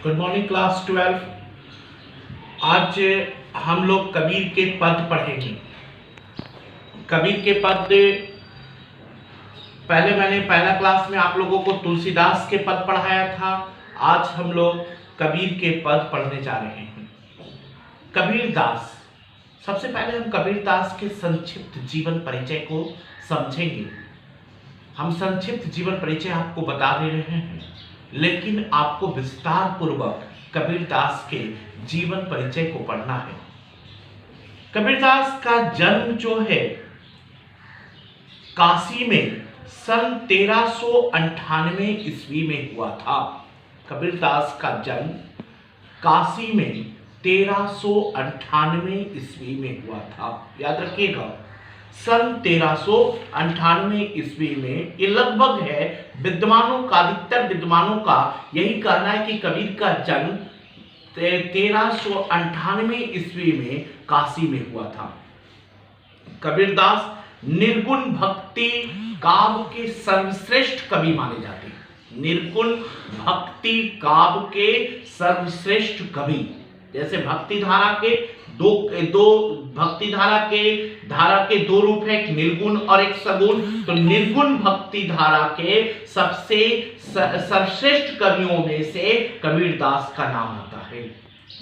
Good morning class 12। आज हम लोग कबीर के पद पढ़ेंगे। कबीर के पद मैंने पहला क्लास में आप लोगों को तुलसीदास के पद पढ़ाया था। आज हम लोग कबीर के पद पढ़ने जा रहे हैं। कबीरदास, सबसे पहले हम कबीरदास के संक्षिप्त जीवन परिचय को समझेंगे। हम संक्षिप्त जीवन परिचय आपको बता दे रहे हैं, लेकिन आपको विस्तार पूर्वक कबीरदास के जीवन परिचय को पढ़ना है। कबीरदास का जन्म जो है काशी में सन 1398 ईस्वी में हुआ था। कबीरदास का जन्म काशी में 1398 ईस्वी में हुआ था। याद रखिएगा, सन 1398 ईस्वी में। ये लगभग है, विद्वानों का, अधिकतर विद्वानों का यही कहना है कि कबीर का जन्म 1398 ईस्वी में काशी में हुआ था। कबीरदास निर्गुण भक्ति काव्य के सर्वश्रेष्ठ कवि माने जाते हैं। निर्गुण भक्ति काव्य के सर्वश्रेष्ठ कवि। जैसे भक्ति धारा के दो भक्ति धारा के दो रूप है, एक निर्गुण और एक सगुण। तो निर्गुण भक्ति धारा के सबसे सर्वश्रेष्ठ कवियों में से कबीरदास का नाम आता है।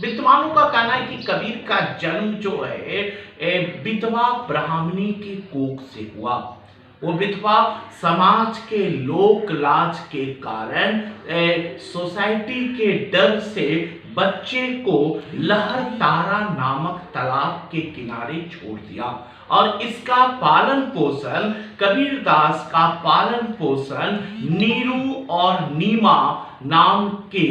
विद्वानों का कहना है कि कबीर का जन्म जो है विधवा ब्राह्मणी के कोख से हुआ। वो विधवा समाज के लोक लाज के कारण सोसाइटी के डर से बच्चे को लहर तारा नामक तालाब के किनारे छोड़ दिया, और इसका पालन पोषण, कबीरदास का पालन पोषण नीरू और नीमा नाम के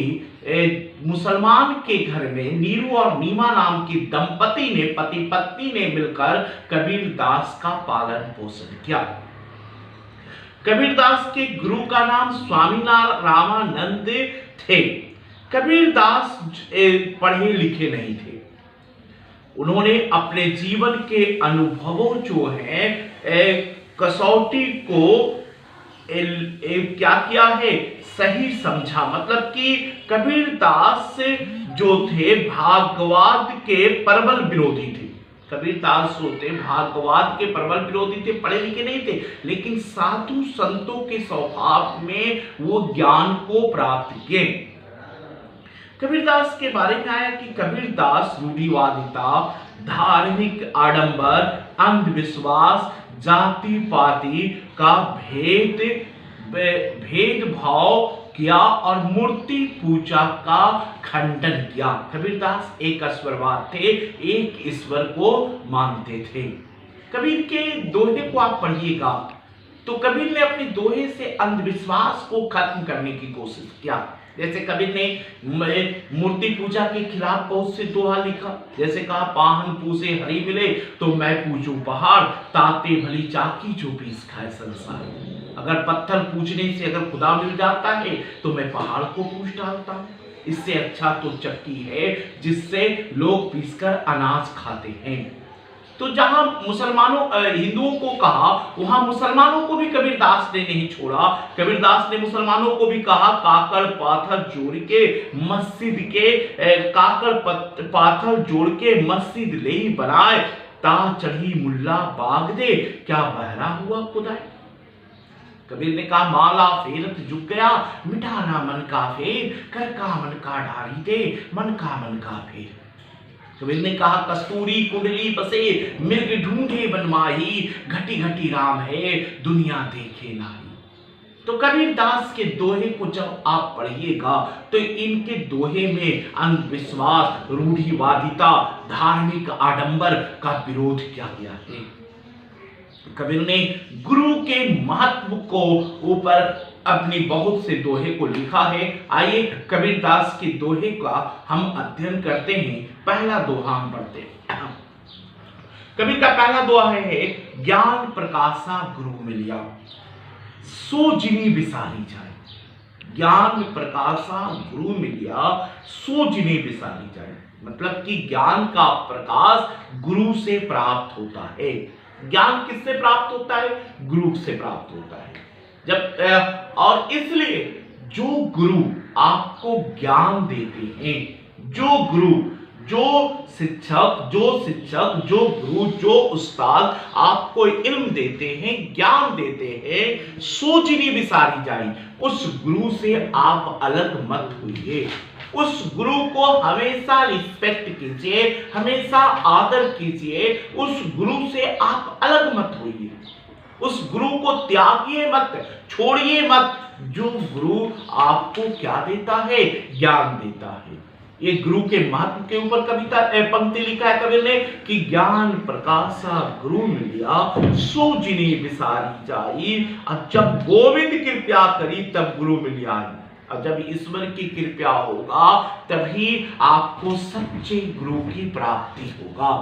मुसलमान के घर में, नीरू और नीमा नाम की दंपति ने, पति पत्नी ने मिलकर कबीरदास का पालन पोषण किया। कबीरदास के गुरु का नाम स्वामी रामानंद थे। कबीरदास पढ़े लिखे नहीं थे। उन्होंने अपने जीवन के अनुभवों जो है कसौटी को क्या किया है, सही समझा। मतलब कि कबीरदास जो थे भागवत के प्रबल विरोधी थे। कबीरदास जो थे भागवत के प्रबल विरोधी थे, पढ़े लिखे नहीं थे, लेकिन साधु संतों के स्वभाव में वो ज्ञान को प्राप्त किए। कबीरदास के बारे में आया कि कबीरदास रूढ़िवादिता, धार्मिक आडंबर, अंधविश्वास, जाति पाति का भेदभाव किया और मूर्ति पूजा का खंडन किया। कबीरदास एक ईश्वरवाद थे, एक ईश्वर को मानते थे। कबीर के दोहे को आप पढ़िएगा तो कबीर ने अपने दोहे से अंधविश्वास को खत्म करने की कोशिश किया। जैसे कबीर ने मूर्ति पूजा के खिलाफ बहुत से दोहा लिखा। जैसे कहा, पाहन पूजे हरि मिले तो मैं पूजूं पहाड़, ताते भली चाकी जो पीस खाए संसार। अगर पत्थर पूजने से अगर खुदा मिल जाता है तो मैं पहाड़ को पूज डालता हूँ। इससे अच्छा तो चक्की है जिससे लोग पीसकर अनाज खाते हैं। तो जहां हिंदुओं को कहा, वहां मुसलमानों को भी कबीरदास ने नहीं छोड़ा। कबीरदास ने मुसलमानों को भी कहा, काकड़ पाथर जोड़ के मस्जिद ले ही बनाए, ता चढ़ी मुल्ला बाग दे, क्या बहरा हुआ खुदाए। कबीर ने कहा, माला फेरत झुक गया, मिटाना मन का फेर, कर का मन का डारी दे, मन का फेर। कबीर ने कहा, कस्तूरी कुंडली बसे, मृग ढूंढे बनमाही, घटी घटी राम है, दुनिया देखे नाही। तो कबीरदास के दोहे को जब आप पढ़िएगा तो इनके दोहे में अंधविश्वास, रूढ़िवादिता, धार्मिक आडंबर का विरोध किया गया है। कबीर ने गुरु के महत्व को ऊपर अपनी बहुत से दोहे को लिखा है। आइए कबीरदास के दोहे का हम अध्ययन करते हैं। पहला दोहा हम पढ़ते हैं। कबीर का पहला दोहा है, ज्ञान प्रकाशा गुरु मिलिया, सो जिनी विसारी जाए। ज्ञान प्रकाशा गुरु मिलिया, सो जिनी विसारी जाए। मतलब कि ज्ञान का प्रकाश गुरु से प्राप्त होता है। ज्ञान किससे प्राप्त होता है? गुरु से प्राप्त होता है। और इसलिए जो गुरु आपको ज्ञान देते हैं, जो गुरु, जो शिक्षक, जो गुरु, जो उस्ताद आपको इल्म देते हैं, ज्ञान देते हैं, सोचनी विसारी जाए, उस गुरु से आप अलग मत होइए। उस गुरु को हमेशा रिस्पेक्ट कीजिए, हमेशा आदर कीजिए। उस गुरु से आप अलग मत होइए, उस गुरु को त्यागिए मत, छोड़िए मत। जो गुरु आपको क्या देता है? ज्ञान देता है। ये गुरु के महत्व के ऊपर कविता पंक्ति लिखा है कबीर ने कि ज्ञान प्रकाशा गुरु मिलिया, सो जिनी विसारी जाई। और जब गोविंद कृपा करी तब गुरु मिलिया। और जब ईश्वर की कृपा होगा तभी आपको सच्चे गुरु की प्राप्ति होगा।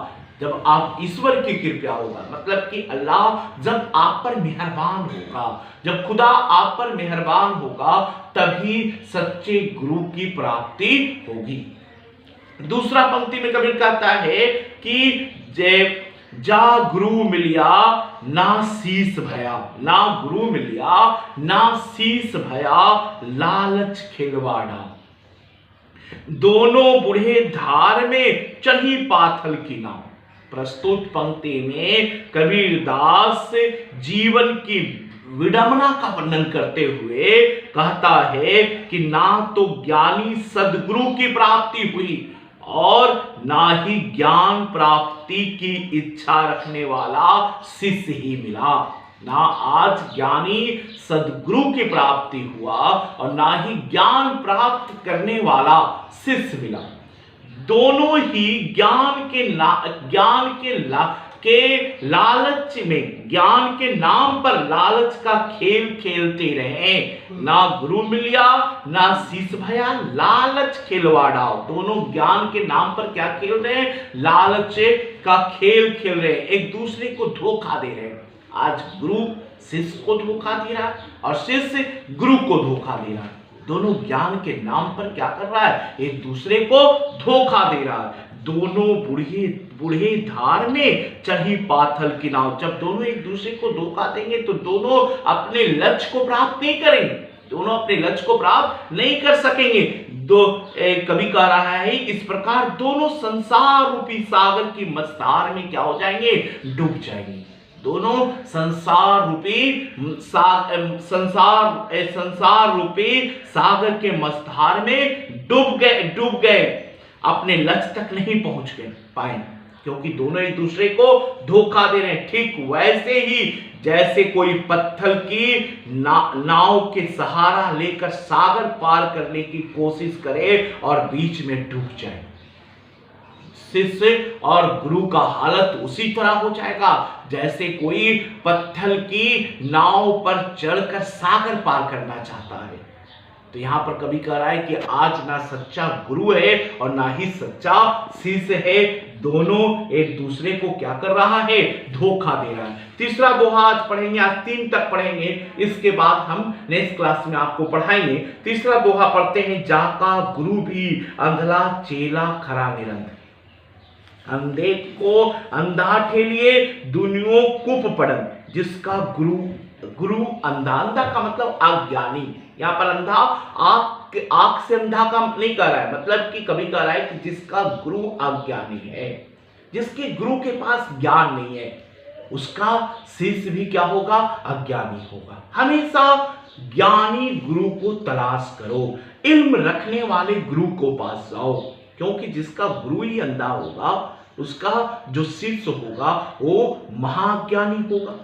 जब आप ईश्वर की कृपा होगा, मतलब कि अल्लाह जब आप पर मेहरबान होगा, जब खुदा आप पर मेहरबान होगा, तभी सच्चे गुरु की प्राप्ति होगी। दूसरा पंक्ति में कबीर कहता है कि जा गुरु मिलिया ना शीस भया, ना गुरु मिलिया ना शीस भया, लालच खिलवाड़ा। दोनों बूढ़े धार में चढ़ी पाथल की नाव। प्रस्तुत पंक्ति में कबीर दास जीवन की विडंबना का वर्णन करते हुए कहता है कि ना तो ज्ञानी सद्गुरु की प्राप्ति हुई और ना ही ज्ञान प्राप्ति की इच्छा रखने वाला शिष्य ही मिला। ना आज ज्ञानी सद्गुरु की प्राप्ति हुआ और ना ही ज्ञान प्राप्त करने वाला शिष्य मिला। दोनों ही ज्ञान के लालच में, ज्ञान के नाम पर लालच का खेल खेलते रहे। ना गुरु मिलिया ना शीस भया, लालच खिलवाड़ा। दोनों ज्ञान के नाम पर क्या खेल रहे हैं? लालच का खेल खेल रहे हैं, एक दूसरे को धोखा दे रहे हैं। आज गुरु शिष्य को धोखा दे रहा है और शिष्य गुरु को धोखा दे रहा है। दोनों ज्ञान के नाम पर क्या कर रहा है? एक दूसरे को धोखा दे रहा है। दोनों बूढ़े धार में चढ़ी पाथल की नाव। जब दोनों एक दूसरे को धोखा देंगे तो दोनों अपने लक्ष्य को प्राप्त नहीं करेंगे, दोनों अपने लक्ष्य को प्राप्त नहीं कर सकेंगे। कवि कह रहा है इस प्रकार दोनों संसार रूपी सागर की मझधार में क्या हो जाएंगे? डूब जाएंगे। दोनों संसार रूपी सागर के मझधार में डूब गए, अपने लक्ष्य तक नहीं पहुंच पाए, क्योंकि दोनों एक दूसरे को धोखा दे रहे हैं। ठीक वैसे ही जैसे कोई पत्थर की नाव के सहारा लेकर सागर पार करने की कोशिश करे और बीच में डूब जाए, शिष्य और गुरु का हालत उसी तरह हो जाएगा जैसे कोई पत्थर की नाव पर चढ़कर सागर पार करना चाहता है। तो यहां पर कवि कह रहा है कि आज ना सच्चा गुरु है और ना ही सच्चा शिष्य है, दोनों एक दूसरे को क्या कर रहा है? धोखा दे रहा है। तीसरा दोहा आज पढ़ेंगे, आज 3 तक पढ़ेंगे, इसके बाद हम नेक्स्ट क्लास में आपको पढ़ाएंगे। तीसरा दोहा पढ़ते हैं, जाका गुरु भी अंधला चेला खरा निरंतर। अंधे को अंधा ठेलिए दुनियों कुप पड़न, जिसका गुरु अंधा, अंधा का मतलब अज्ञानी। यहाँ पर अंधा आंख से अंधा का नहीं कह रहा है, मतलब कि कभी कह रहा है कि जिसका गुरु अज्ञानी है, जिसके गुरु के पास ज्ञान नहीं है, उसका शिष्य भी क्या होगा? अज्ञानी होगा। हमेशा ज्ञानी गुरु को तलाश करो, इल्म रखने वाले गुरु को पास जाओ, क्योंकि जिसका गुरु ही अंधा होगा उसका जो शिष्य होगा वो महाज्ञानी होगा।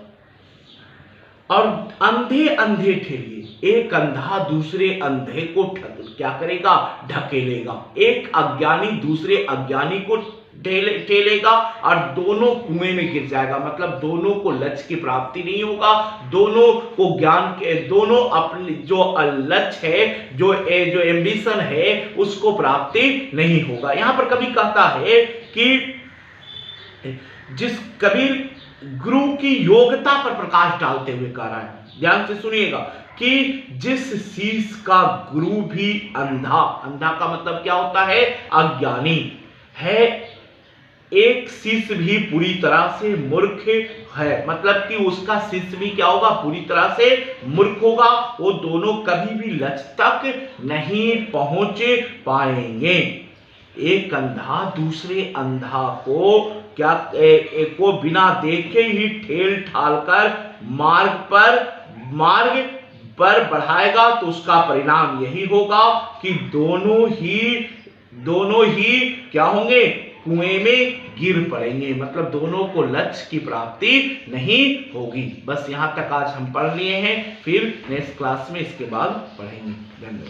और अंधे अंधे ठेलिए, एक अंधा दूसरे अंधे को क्या करेगा? ढकेलेगा। एक अज्ञानी दूसरे अज्ञानी को ठेलेगा और दोनों कुएं में गिर जाएगा, मतलब दोनों को लक्ष्य की प्राप्ति नहीं होगा, दोनों को ज्ञान के, दोनों अपने जो लक्ष्य है, जो एम्बिशन है, उसको प्राप्ति नहीं होगा। यहां पर कवि कहता है कि जिस कबीर गुरु की योग्यता पर प्रकाश डालते हुए कह रहा है, ध्यान से सुनिएगा, कि जिस शिष्य का गुरु भी अंधा, अंधा का मतलब क्या होता है? अज्ञानी है, एक शिष्य भी पूरी तरह से मूर्ख है, मतलब कि उसका शिष्य भी क्या होगा, पूरी तरह से मूर्ख होगा। वो दोनों कभी भी लक्ष्य तक नहीं पहुंच पाएंगे। एक अंधा दूसरे अंधा को क्या को बिना देखे ही ठेल ठाल कर मार्ग पर बढ़ाएगा, तो उसका परिणाम यही होगा कि दोनों ही क्या होंगे, कुएं में गिर पड़ेंगे, मतलब दोनों को लक्ष्य की प्राप्ति नहीं होगी। बस यहाँ तक आज हम पढ़ लिए हैं, फिर नेक्स्ट क्लास में इसके बाद पढ़ेंगे। धन्यवाद।